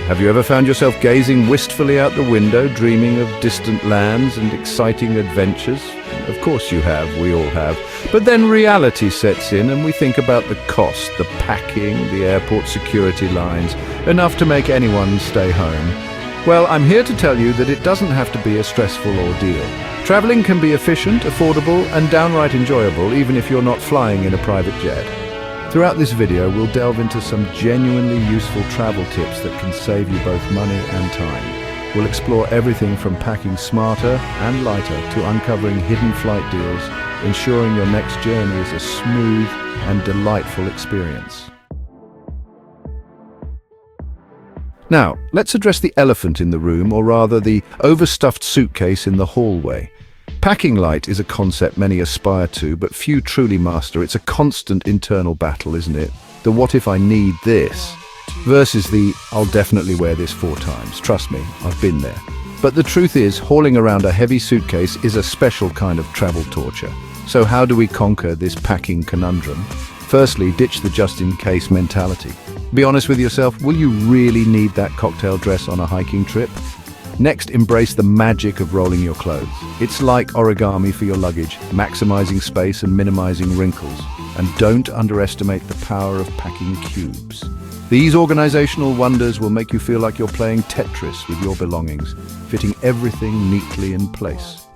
Have you ever found yourself gazing wistfully out the window, dreaming of distant lands and exciting adventures? Of course you have, we all have. But then reality sets in and we think about the cost, the packing, the airport security lines, enough to make anyone stay home. Well, I'm here to tell you that it doesn't have to be a stressful ordeal. Traveling can be efficient, affordable, and downright enjoyable, even if you're not flying in a private jet. Throughout this video, we'll delve into some genuinely useful travel tips that can save you both money and time. We'll explore everything from packing smarter and lighter to uncovering hidden flight deals, ensuring your next journey is a smooth and delightful experience. Now, let's address the elephant in the room, or rather the overstuffed suitcase in the hallway. Packing light is a concept many aspire to, but few truly master. It's a constant internal battle, isn't it? The what if I need this versus the I'll definitely wear this 4 times. Trust me, I've been there. But the truth is, hauling around a heavy suitcase is a special kind of travel torture. So how do we conquer this packing conundrum? Firstly, ditch the just-in-case mentality. Be honest with yourself, will you really need that cocktail dress on a hiking trip? Next, embrace the magic of rolling your clothes. It's like origami for your luggage, maximizing space and minimizing wrinkles. And don't underestimate the power of packing cubes. These organizational wonders will make you feel like you're playing Tetris with your belongings, fitting everything neatly in place.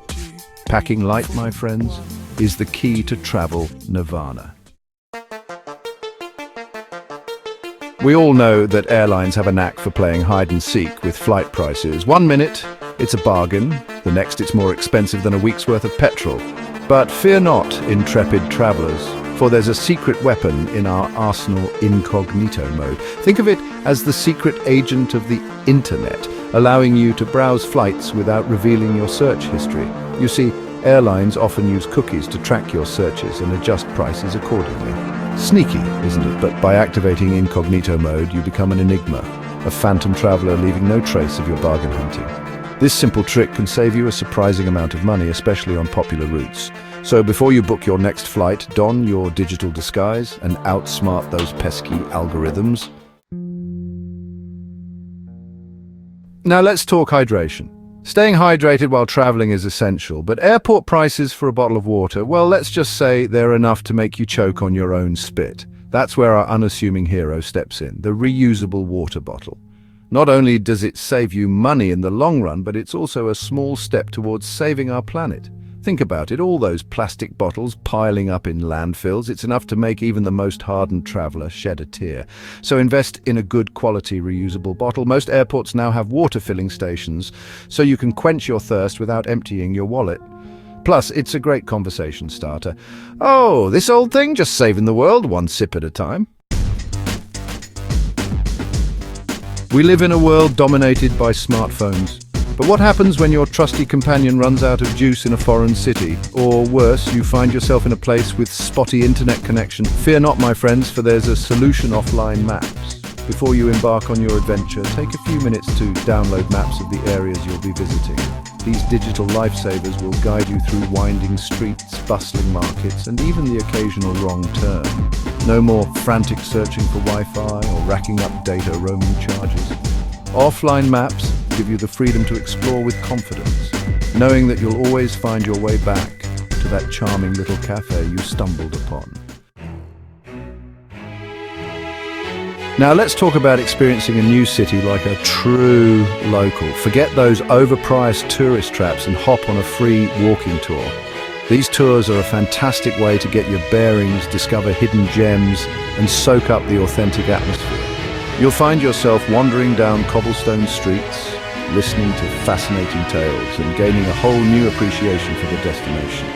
Packing light, my friends, is the key to travel nirvana. We all know that airlines have a knack for playing hide and seek with flight prices. 1 minute, it's a bargain. The next, it's more expensive than a week's worth of petrol. But fear not, intrepid travelers, for there's a secret weapon in our arsenal: incognito mode. Think of it as the secret agent of the internet, allowing you to browse flights without revealing your search history. You see, airlines often use cookies to track your searches and adjust prices accordingly. Sneaky, isn't it? But by activating incognito mode, you become an enigma, a phantom traveler leaving no trace of your bargain hunting. This simple trick can save you a surprising amount of money, especially on popular routes. So before you book your next flight, don your digital disguise and outsmart those pesky algorithms. Now let's talk hydration. Staying hydrated while traveling is essential, but airport prices for a bottle of water, well, let's just say they're enough to make you choke on your own spit. That's where our unassuming hero steps in, the reusable water bottle. Not only does it save you money in the long run, but it's also a small step towards saving our planet. Think about it, all those plastic bottles piling up in landfills, it's enough to make even the most hardened traveler shed a tear. So invest in a good quality reusable bottle. Most airports now have water filling stations, so you can quench your thirst without emptying your wallet. Plus, it's a great conversation starter. Oh, this old thing just saving the world, 1 sip at a time. We live in a world dominated by smartphones. But what happens when your trusty companion runs out of juice in a foreign city? Or worse, you find yourself in a place with spotty internet connection? Fear not, my friends, for there's a solution: offline maps. Before you embark on your adventure, take a few minutes to download maps of the areas you'll be visiting. These digital lifesavers will guide you through winding streets, bustling markets, and even the occasional wrong turn. No more frantic searching for Wi-Fi or racking up data roaming charges. Offline maps give you the freedom to explore with confidence, knowing that you'll always find your way back to that charming little cafe you stumbled upon. Now let's talk about experiencing a new city like a true local. Forget those overpriced tourist traps and hop on a free walking tour. These tours are a fantastic way to get your bearings, discover hidden gems, and soak up the authentic atmosphere. You'll find yourself wandering down cobblestone streets, listening to fascinating tales and gaining a whole new appreciation for the destination.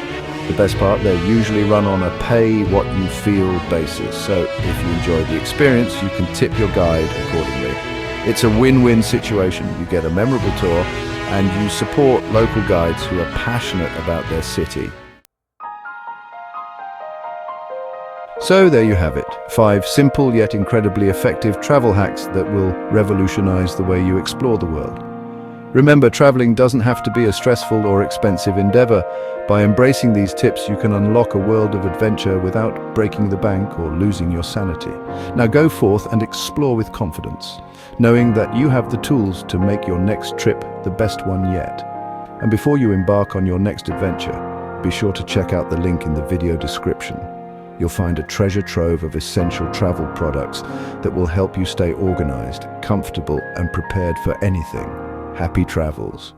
The best part, they're usually run on a pay-what-you-feel basis, so if you enjoy the experience, you can tip your guide accordingly. It's a win-win situation. You get a memorable tour and you support local guides who are passionate about their city. So there you have it, 5 simple yet incredibly effective travel hacks that will revolutionize the way you explore the world. Remember, traveling doesn't have to be a stressful or expensive endeavor. By embracing these tips, you can unlock a world of adventure without breaking the bank or losing your sanity. Now go forth and explore with confidence, knowing that you have the tools to make your next trip the best one yet. And before you embark on your next adventure, be sure to check out the link in the video description. You'll find a treasure trove of essential travel products that will help you stay organized, comfortable, and prepared for anything. Happy travels.